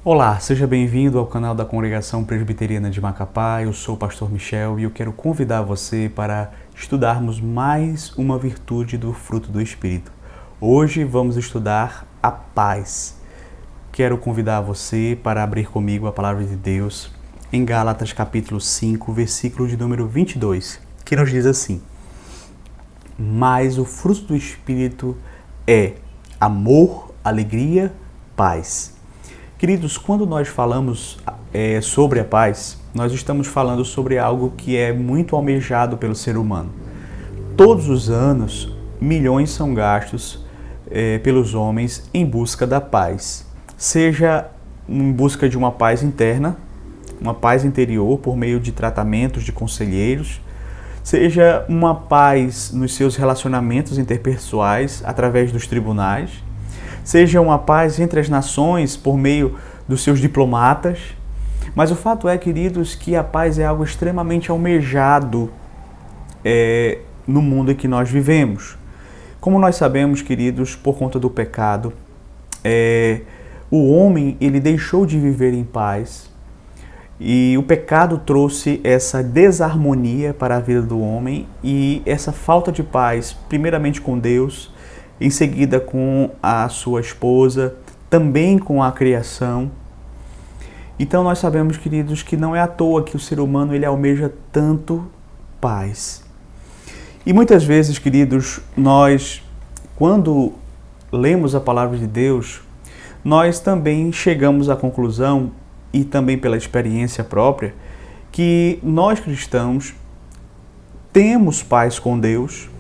Olá, seja bem-vindo ao canal da Congregação Presbiteriana de Macapá. Eu sou o pastor Michel e eu quero convidar você para estudarmos mais uma virtude do fruto do Espírito. Hoje vamos estudar a paz. Quero convidar você para abrir comigo a palavra de Deus em Gálatas capítulo 5, versículo de número 22, que nos diz assim: Mas o fruto do Espírito é amor, alegria, paz. Queridos, quando nós falamos sobre a paz, nós estamos falando sobre algo que é muito almejado pelo ser humano. Todos os anos, milhões são gastos pelos homens em busca da paz. Seja em busca de uma paz interna, uma paz interior por meio de tratamentos de conselheiros, seja uma paz nos seus relacionamentos interpessoais através dos tribunais, seja uma paz entre as nações por meio dos seus diplomatas. Mas o fato é, queridos, que a paz é algo extremamente almejado no mundo em que nós vivemos. Como nós sabemos, queridos, por conta do pecado, o homem ele deixou de viver em paz e o pecado trouxe essa desarmonia para a vida do homem e essa falta de paz, primeiramente com Deus, em seguida com a sua esposa, também com a criação. Então nós sabemos, queridos, que não é à toa que o ser humano ele almeja tanto paz. E muitas vezes, queridos, nós, quando lemos a palavra de Deus, nós também chegamos à conclusão, e também pela experiência própria, que nós cristãos temos paz com Deus.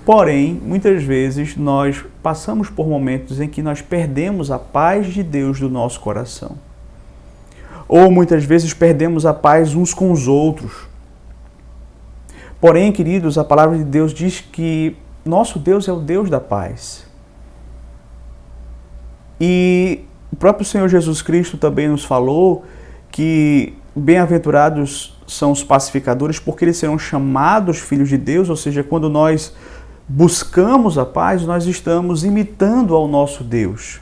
Porém, muitas vezes nós passamos por momentos em que nós perdemos a paz de Deus do nosso coração. Ou muitas vezes perdemos a paz uns com os outros. Porém, queridos, a palavra de Deus diz que nosso Deus é o Deus da paz. E o próprio Senhor Jesus Cristo também nos falou que bem-aventurados são os pacificadores, porque eles serão chamados filhos de Deus, ou seja, quando nós buscamos a paz, nós estamos imitando ao nosso Deus.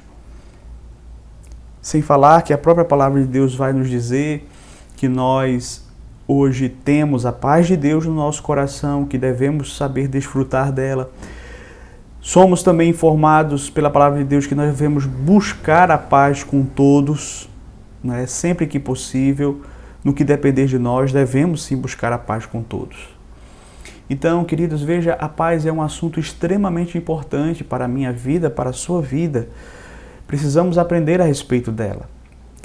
Sem falar que a própria palavra de Deus vai nos dizer que nós hoje temos a paz de Deus no nosso coração, que devemos saber desfrutar dela. Somos também informados pela palavra de Deus que nós devemos buscar a paz com todos, né? Sempre que possível, no que depender de nós, devemos sim buscar a paz com todos. Então, queridos, veja, a paz é um assunto extremamente importante para a minha vida, para a sua vida. Precisamos aprender a respeito dela.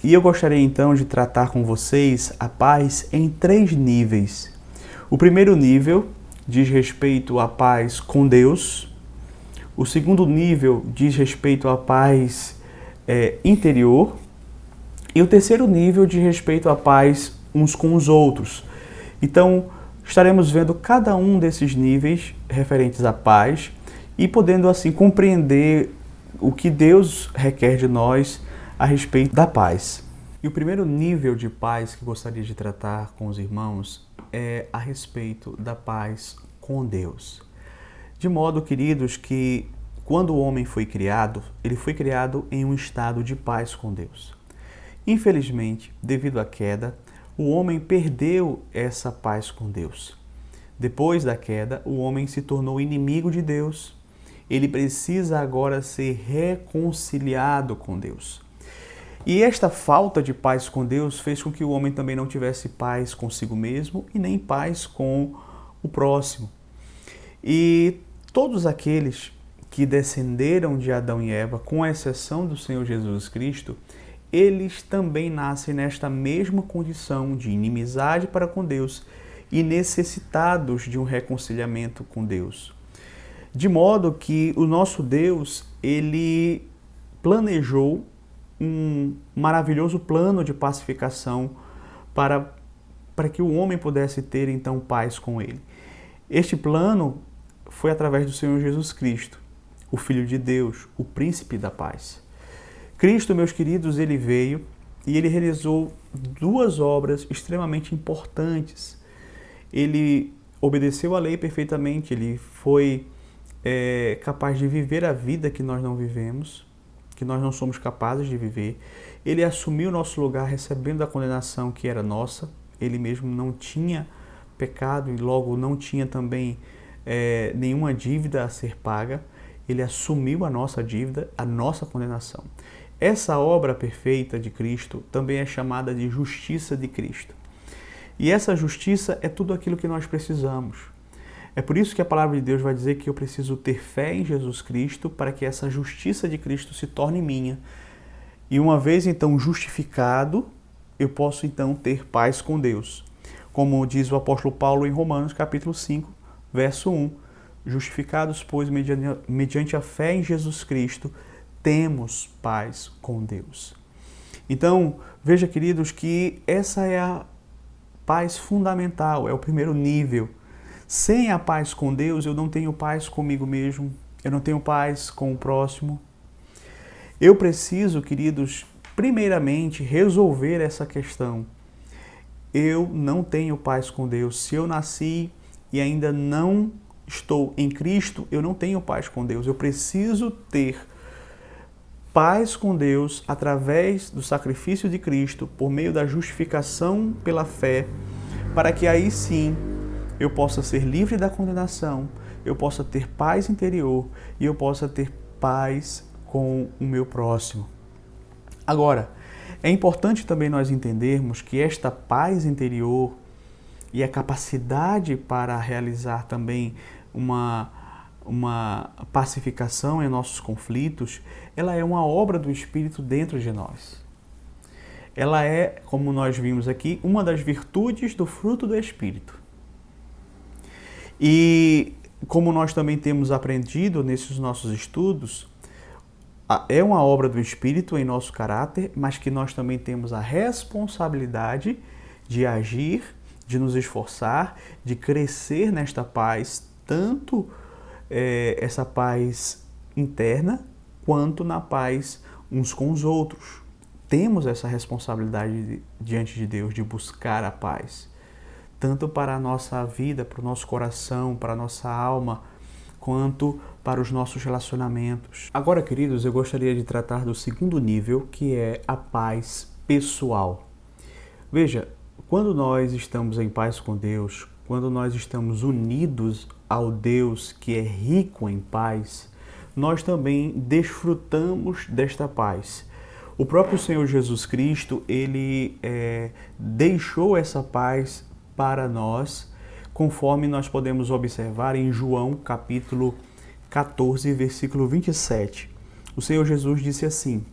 E eu gostaria então de tratar com vocês a paz em 3 níveis. O primeiro nível diz respeito à paz com Deus. O segundo nível diz respeito à paz interior. E o terceiro nível diz respeito à paz uns com os outros. Então, estaremos vendo cada um desses níveis referentes à paz e podendo assim compreender o que Deus requer de nós a respeito da paz. E o primeiro nível de paz que gostaria de tratar com os irmãos é a respeito da paz com Deus. De modo, queridos, que quando o homem foi criado, ele foi criado em um estado de paz com Deus. Infelizmente, devido à queda, o homem perdeu essa paz com Deus. Depois da queda, o homem se tornou inimigo de Deus. Ele precisa agora ser reconciliado com Deus. E esta falta de paz com Deus fez com que o homem também não tivesse paz consigo mesmo e nem paz com o próximo. E todos aqueles que descenderam de Adão e Eva, com exceção do Senhor Jesus Cristo, eles também nascem nesta mesma condição de inimizade para com Deus e necessitados de um reconciliamento com Deus. De modo que o nosso Deus, ele planejou um maravilhoso plano de pacificação para que o homem pudesse ter então paz com ele. Este plano foi através do Senhor Jesus Cristo, o Filho de Deus, o Príncipe da Paz. Cristo, meus queridos, ele veio e ele realizou 2 obras extremamente importantes. Ele obedeceu à lei perfeitamente, ele foi capaz de viver a vida que nós não vivemos. que nós não somos capazes de viver. Ele assumiu o nosso lugar recebendo a condenação que era nossa. Ele mesmo não tinha pecado e logo não tinha também nenhuma dívida a ser paga. Ele assumiu a nossa dívida, a nossa condenação. Essa obra perfeita de Cristo também é chamada de justiça de Cristo. E essa justiça é tudo aquilo que nós precisamos. É por isso que a palavra de Deus vai dizer que eu preciso ter fé em Jesus Cristo para que essa justiça de Cristo se torne minha. E uma vez então justificado, eu posso então ter paz com Deus. Como diz o apóstolo Paulo em Romanos capítulo 5, verso 1. Justificados, pois, mediante a fé em Jesus Cristo, temos paz com Deus. Então, veja, queridos, que essa é a paz fundamental, é o primeiro nível. Sem a paz com Deus, eu não tenho paz comigo mesmo, eu não tenho paz com o próximo. Eu preciso, queridos, primeiramente resolver essa questão. Eu não tenho paz com Deus. Se eu nasci e ainda não estou em Cristo, eu não tenho paz com Deus. Eu preciso ter paz com Deus através do sacrifício de Cristo, por meio da justificação pela fé, para que aí sim eu possa ser livre da condenação, eu possa ter paz interior e eu possa ter paz com o meu próximo. Agora, é importante também nós entendermos que esta paz interior e a capacidade para realizar também uma pacificação em nossos conflitos, ela é uma obra do Espírito dentro de nós. Ela é, como nós vimos aqui, uma das virtudes do fruto do Espírito. E como nós também temos aprendido nesses nossos estudos, é uma obra do Espírito em nosso caráter, mas que nós também temos a responsabilidade de agir, de nos esforçar, de crescer nesta paz, tanto essa paz interna, quanto na paz uns com os outros. Temos essa responsabilidade diante de Deus de buscar a paz, tanto para a nossa vida, para o nosso coração, para a nossa alma, quanto para os nossos relacionamentos. Agora, queridos, eu gostaria de tratar do segundo nível, que é a paz pessoal. Veja, quando nós estamos em paz com Deus, quando nós estamos unidos ao Deus que é rico em paz, nós também desfrutamos desta paz. O próprio Senhor Jesus Cristo, ele deixou essa paz para nós, conforme nós podemos observar em João capítulo 14, versículo 27. O Senhor Jesus disse assim: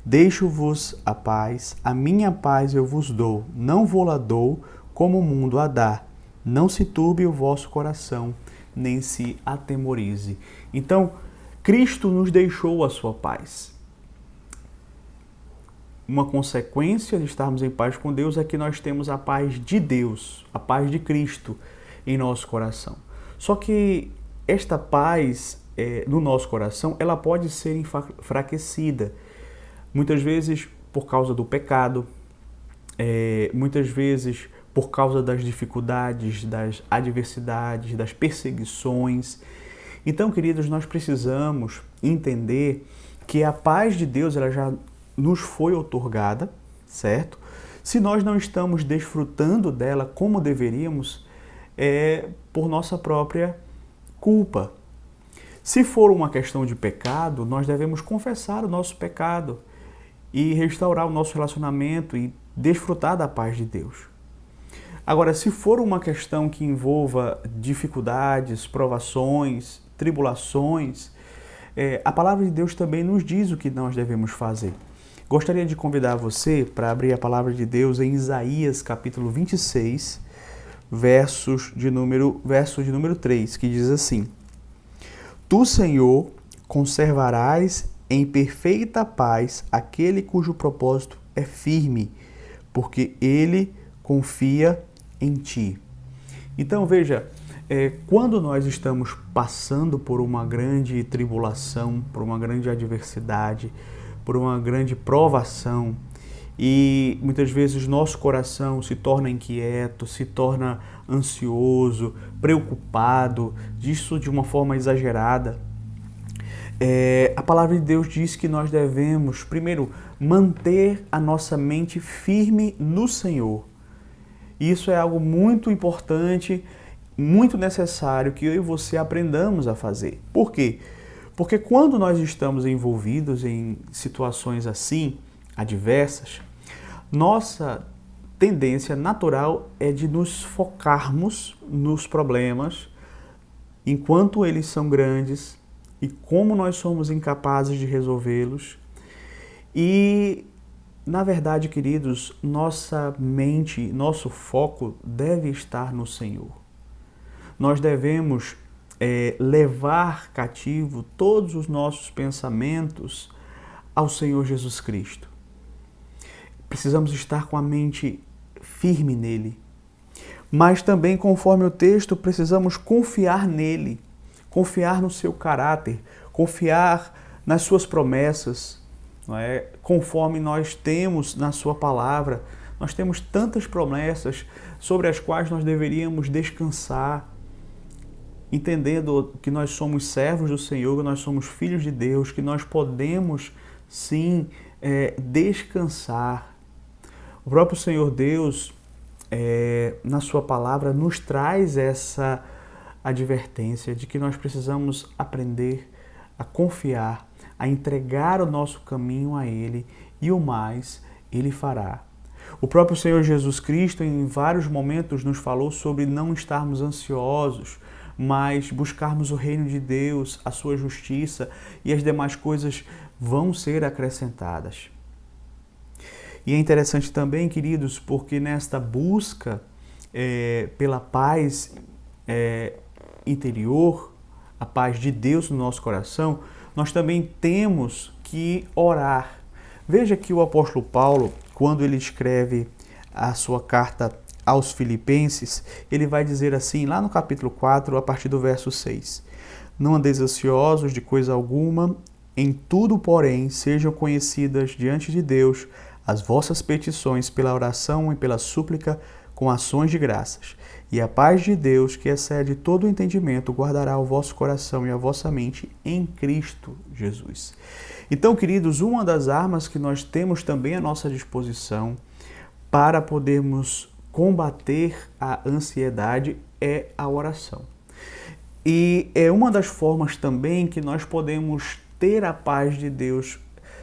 Deixo-vos a paz, a minha paz eu vos dou, não vou-la dou como o mundo a dá. Não se turbe o vosso coração, nem se atemorize. Então, Cristo nos deixou a sua paz. Uma consequência de estarmos em paz com Deus é que nós temos a paz de Deus, a paz de Cristo em nosso coração. Só que esta paz no nosso coração, ela pode ser enfraquecida. Muitas vezes por causa do pecado, muitas vezes por causa das dificuldades, das adversidades, das perseguições. Então, queridos, nós precisamos entender que a paz de Deus ela já nos foi outorgada, certo? Se nós não estamos desfrutando dela como deveríamos, é por nossa própria culpa. Se for uma questão de pecado, nós devemos confessar o nosso pecado e restaurar o nosso relacionamento e desfrutar da paz de Deus. Agora, se for uma questão que envolva dificuldades, provações, tribulações, a palavra de Deus também nos diz o que nós devemos fazer. Gostaria de convidar você para abrir a palavra de Deus em Isaías capítulo 26, verso de número 3, que diz assim: Tu, Senhor, conservarás em perfeita paz aquele cujo propósito é firme, porque ele confia em ti. Então veja, quando nós estamos passando por uma grande tribulação, por uma grande adversidade, por uma grande provação, e muitas vezes nosso coração se torna inquieto, se torna ansioso, preocupado, disso de uma forma exagerada, A palavra de Deus diz que nós devemos, primeiro, manter a nossa mente firme no Senhor. Isso é algo muito importante, muito necessário que eu e você aprendamos a fazer. Por quê? Porque quando nós estamos envolvidos em situações assim, adversas, nossa tendência natural é de nos focarmos nos problemas, enquanto eles são grandes e como nós somos incapazes de resolvê-los. E, na verdade, queridos, nossa mente, nosso foco deve estar no Senhor. Nós devemos levar cativo todos os nossos pensamentos ao Senhor Jesus Cristo. Precisamos estar com a mente firme nele. Mas também, conforme o texto, precisamos confiar nele, confiar no seu caráter, confiar nas suas promessas, não é? Conforme nós temos na sua palavra. Nós temos tantas promessas sobre as quais nós deveríamos descansar, entendendo que nós somos servos do Senhor, que nós somos filhos de Deus, que nós podemos sim descansar. O próprio Senhor Deus, na sua palavra, nos traz essa advertência de que nós precisamos aprender a confiar, a entregar o nosso caminho a Ele, e o mais Ele fará. O próprio Senhor Jesus Cristo, em vários momentos, nos falou sobre não estarmos ansiosos, mas buscarmos o reino de Deus, a sua justiça, e as demais coisas vão ser acrescentadas. E é interessante também, queridos, porque nesta busca pela paz interior, a paz de Deus no nosso coração, nós também temos que orar. Veja que o apóstolo Paulo, quando ele escreve a sua carta aos Filipenses, ele vai dizer assim, lá no capítulo 4, a partir do verso 6. Não andeis ansiosos de coisa alguma, em tudo, porém, sejam conhecidas diante de Deus as vossas petições pela oração e pela súplica com ações de graças. E a paz de Deus, que excede todo o entendimento, guardará o vosso coração e a vossa mente em Cristo Jesus. Então, queridos, uma das armas que nós temos também à nossa disposição para podermos combater a ansiedade é a oração. E é uma das formas também que nós podemos ter a paz de Deus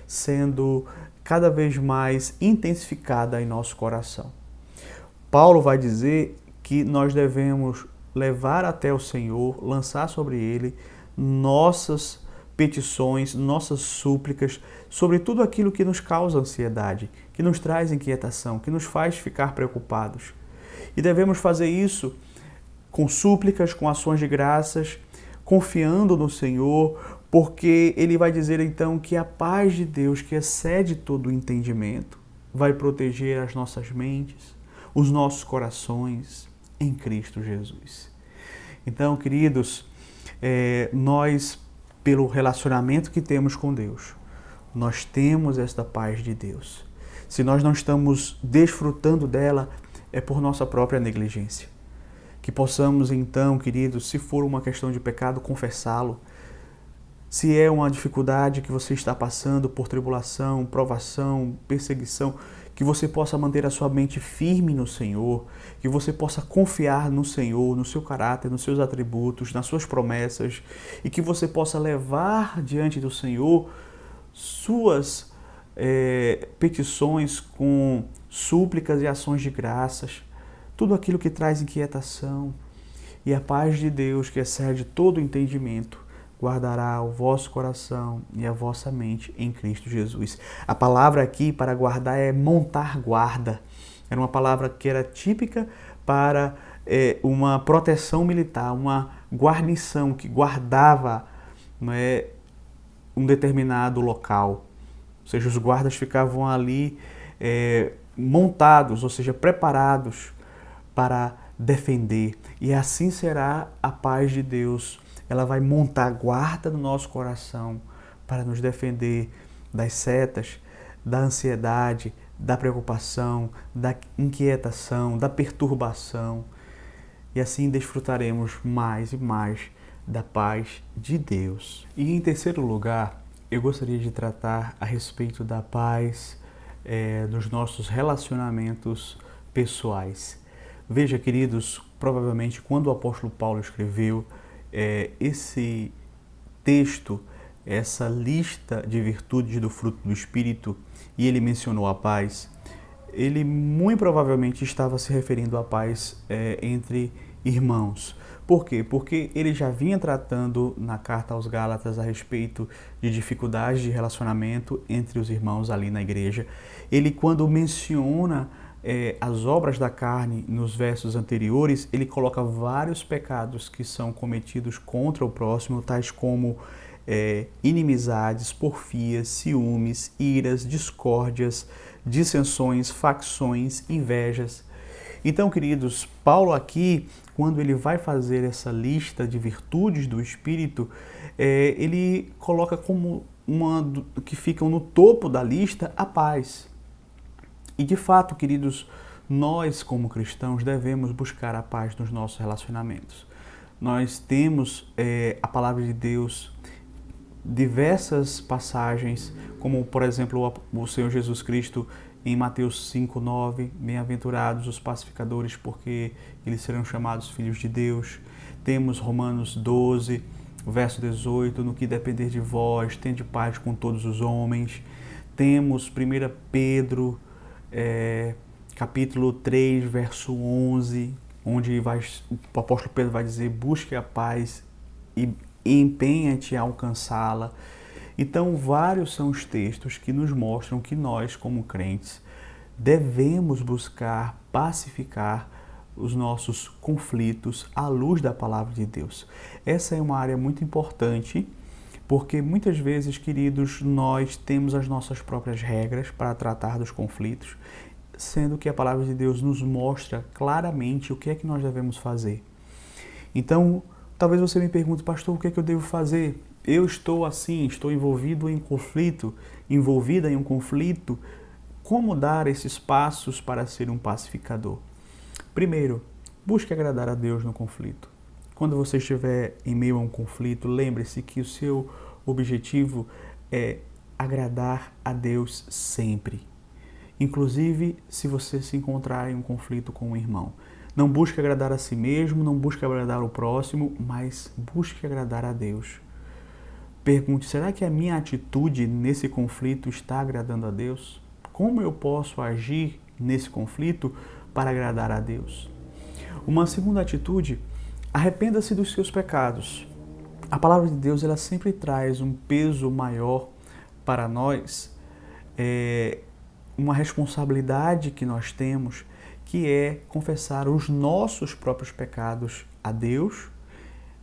sendo cada vez mais intensificada em nosso coração. Paulo vai dizer que nós devemos levar até o Senhor, lançar sobre Ele nossas petições, nossas súplicas, sobre tudo aquilo que nos causa ansiedade, que nos traz inquietação, que nos faz ficar preocupados. E devemos fazer isso com súplicas, com ações de graças, confiando no Senhor, porque Ele vai dizer então que a paz de Deus, que excede todo o entendimento, vai proteger as nossas mentes, os nossos corações em Cristo Jesus. Então, queridos, nós, pelo relacionamento que temos com Deus, nós temos esta paz de Deus. Se nós não estamos desfrutando dela, é por nossa própria negligência. Que possamos então, queridos, se for uma questão de pecado, confessá-lo. Se é uma dificuldade que você está passando por tribulação, provação, perseguição, que você possa manter a sua mente firme no Senhor, que você possa confiar no Senhor, no seu caráter, nos seus atributos, nas suas promessas, e que você possa levar diante do Senhor suas petições com súplicas e ações de graças, tudo aquilo que traz inquietação, e a paz de Deus, que excede todo o entendimento, guardará o vosso coração e a vossa mente em Cristo Jesus. A palavra aqui para guardar é montar guarda. Era uma palavra que era típica para uma proteção militar, uma guarnição que guardava um determinado local. Ou seja, os guardas ficavam ali montados, ou seja, preparados para defender. E assim será a paz de Deus. Ela vai montar guarda no nosso coração para nos defender das setas, da ansiedade, da preocupação, da inquietação, da perturbação. E assim desfrutaremos mais e mais da paz de Deus. E em terceiro lugar, eu gostaria de tratar a respeito da paz dos nossos relacionamentos pessoais. Veja, queridos, provavelmente quando o apóstolo Paulo escreveu esse texto, essa lista de virtudes do fruto do Espírito, e ele mencionou a paz, ele muito provavelmente estava se referindo à paz entre irmãos. Por quê? Porque ele já vinha tratando na carta aos Gálatas a respeito de dificuldades de relacionamento entre os irmãos ali na igreja. Ele, quando menciona as obras da carne nos versos anteriores, ele coloca vários pecados que são cometidos contra o próximo, tais como inimizades, porfias, ciúmes, iras, discórdias, dissensões, facções, invejas. Então, queridos, Paulo aqui, quando ele vai fazer essa lista de virtudes do Espírito, ele coloca como uma que ficam no topo da lista a paz. E de fato, queridos, nós como cristãos devemos buscar a paz nos nossos relacionamentos. Nós temos a palavra de Deus, diversas passagens, como por exemplo o Senhor Jesus Cristo em Mateus 5:9, bem-aventurados os pacificadores, porque eles serão chamados filhos de Deus. Temos Romanos 12, verso 18, no que depender de vós, tende paz com todos os homens. Temos 1 Pedro, capítulo 3, verso 11, onde o apóstolo Pedro vai dizer, busque a paz e empenha-te a alcançá-la. Então, vários são os textos que nos mostram que nós, como crentes, devemos buscar pacificar os nossos conflitos à luz da palavra de Deus. Essa é uma área muito importante, porque muitas vezes, queridos, nós temos as nossas próprias regras para tratar dos conflitos, sendo que a palavra de Deus nos mostra claramente o que é que nós devemos fazer. Então, talvez você me pergunte, pastor, o que é que eu devo fazer? Eu estou assim, estou envolvida em um conflito. Como dar esses passos para ser um pacificador? Primeiro, busque agradar a Deus no conflito. Quando você estiver em meio a um conflito, lembre-se que o seu objetivo é agradar a Deus sempre. Inclusive, se você se encontrar em um conflito com um irmão. Não busque agradar a si mesmo, não busque agradar o próximo, mas busque agradar a Deus. Pergunte, será que a minha atitude nesse conflito está agradando a Deus? Como eu posso agir nesse conflito para agradar a Deus? Uma segunda atitude, arrependa-se dos seus pecados. A palavra de Deus, ela sempre traz um peso maior para nós, uma responsabilidade que nós temos, que é confessar os nossos próprios pecados a Deus,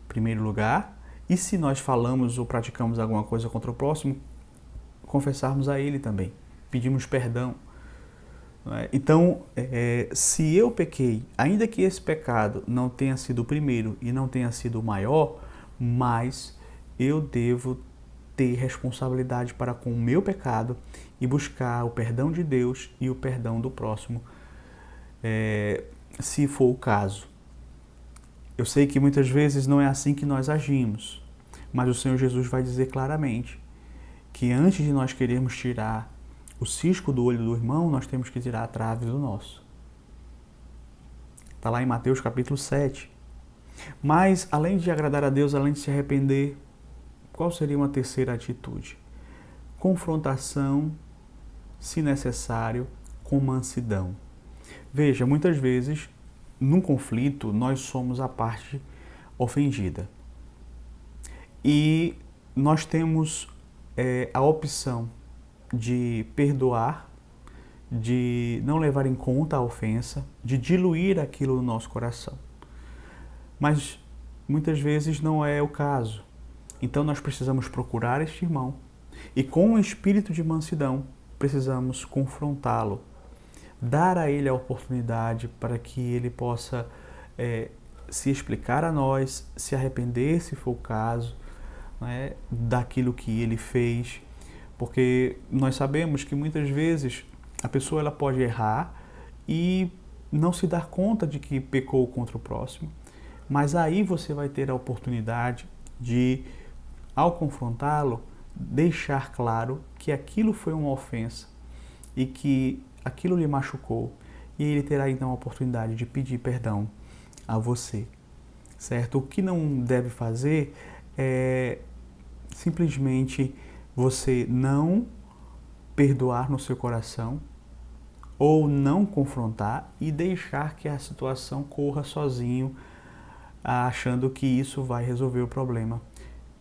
em primeiro lugar, e se nós falamos ou praticamos alguma coisa contra o próximo, confessarmos a Ele também, pedimos perdão. Então, se eu pequei, ainda que esse pecado não tenha sido o primeiro e não tenha sido o maior, mas eu devo ter responsabilidade para com o meu pecado e buscar o perdão de Deus e o perdão do próximo, se for o caso. Eu sei que muitas vezes não é assim que nós agimos, mas o Senhor Jesus vai dizer claramente que antes de nós querermos tirar o cisco do olho do irmão, nós temos que tirar a trave do nosso. Está lá em Mateus capítulo 7. Mas, além de agradar a Deus, além de se arrepender, qual seria uma terceira atitude? Confrontação, se necessário, com mansidão. Veja, muitas vezes, num conflito, nós somos a parte ofendida. E nós temos a opção de perdoar, de não levar em conta a ofensa, de diluir aquilo no nosso coração. Mas muitas vezes não é o caso. Então nós precisamos procurar este irmão e com um espírito de mansidão precisamos confrontá-lo, dar a ele a oportunidade para que ele possa se explicar a nós, se arrepender se for o caso, daquilo que ele fez, porque nós sabemos que muitas vezes a pessoa ela pode errar e não se dar conta de que pecou contra o próximo, mas aí você vai ter a oportunidade de, ao confrontá-lo, deixar claro que aquilo foi uma ofensa e que aquilo lhe machucou, e ele terá então a oportunidade de pedir perdão a você, certo? O que não deve fazer é simplesmente você não perdoar no seu coração ou não confrontar e deixar que a situação corra sozinho, achando que isso vai resolver o problema,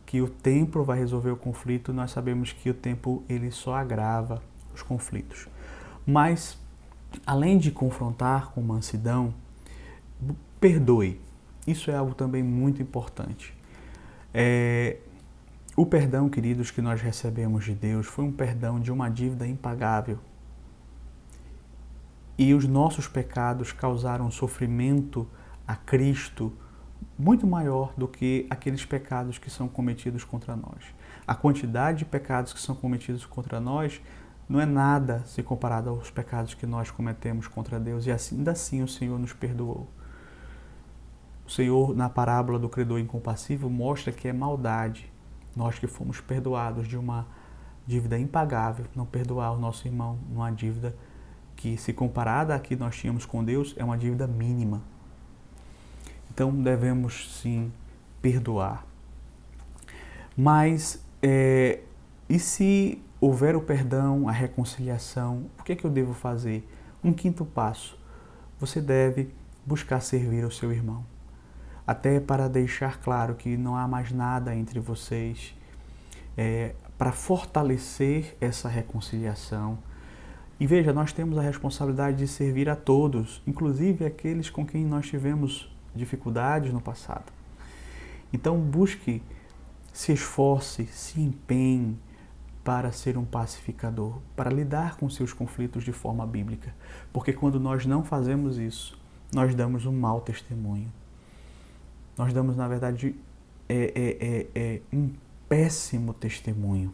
que o tempo vai resolver o conflito. Nós sabemos que o tempo ele só agrava os conflitos. Mas, além de confrontar com mansidão, perdoe. Isso é algo também muito importante. O perdão, queridos, que nós recebemos de Deus foi um perdão de uma dívida impagável. E os nossos pecados causaram sofrimento a Cristo muito maior do que aqueles pecados que são cometidos contra nós. A quantidade de pecados que são cometidos contra nós não é nada se comparado aos pecados que nós cometemos contra Deus, e ainda assim o Senhor nos perdoou. O Senhor, na parábola do credor incompassível, mostra que é maldade nós que fomos perdoados de uma dívida impagável, não perdoar o nosso irmão numa dívida que, se comparada à que nós tínhamos com Deus, é uma dívida mínima. Então devemos sim perdoar. Mas, e se houver o perdão, a reconciliação, o que é que eu devo fazer? Um quinto passo, você deve buscar servir ao seu irmão. Até para deixar claro que não há mais nada entre vocês, para fortalecer essa reconciliação. E veja, nós temos a responsabilidade de servir a todos, inclusive aqueles com quem nós tivemos dificuldades no passado. Então busque, se esforce, se empenhe para ser um pacificador, para lidar com seus conflitos de forma bíblica. Porque quando nós não fazemos isso, nós damos um mau testemunho. Nós damos, na verdade, um péssimo testemunho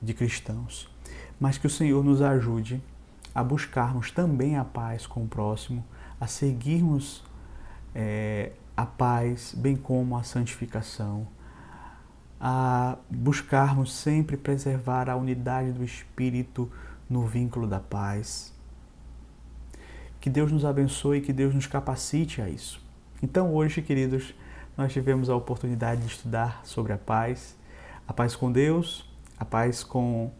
de cristãos. Mas que o Senhor nos ajude a buscarmos também a paz com o próximo, a seguirmos a paz, bem como a santificação, a buscarmos sempre preservar a unidade do Espírito no vínculo da paz. Que Deus nos abençoe e que Deus nos capacite a isso. Então hoje, queridos, nós tivemos a oportunidade de estudar sobre a paz com Deus, a paz com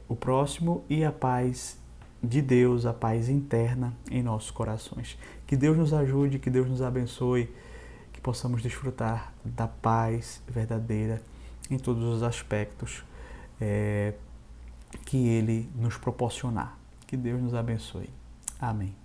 o próximo e a paz de Deus, a paz interna em nossos corações. Que Deus nos ajude, que Deus nos abençoe, que possamos desfrutar da paz verdadeira em todos os aspectos que Ele nos proporcionar. Que Deus nos abençoe. Amém.